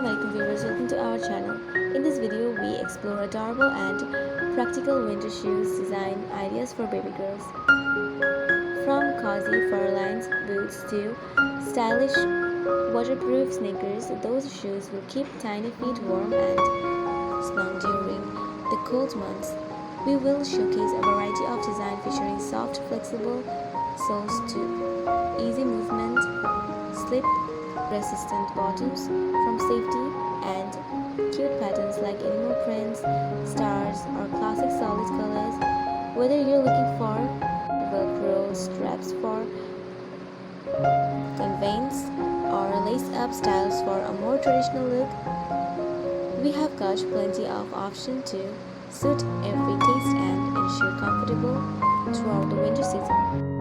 Assalamualaikum viewers, welcome to our channel. In this video, we explore adorable and practical winter shoes design ideas for baby girls. From cozy fur-lined boots to stylish waterproof sneakers, those shoes will keep tiny feet warm and snug during the cold months. We will showcase a variety of design featuring soft, flexible soles to easy movement, slip resistant bottoms from safety, and cute patterns like animal prints, stars, or classic solid colors. Whether you're looking for velcro straps for conveyance or lace-up styles for a more traditional look, we have got plenty of options to suit every taste and ensure comfortable throughout the winter season.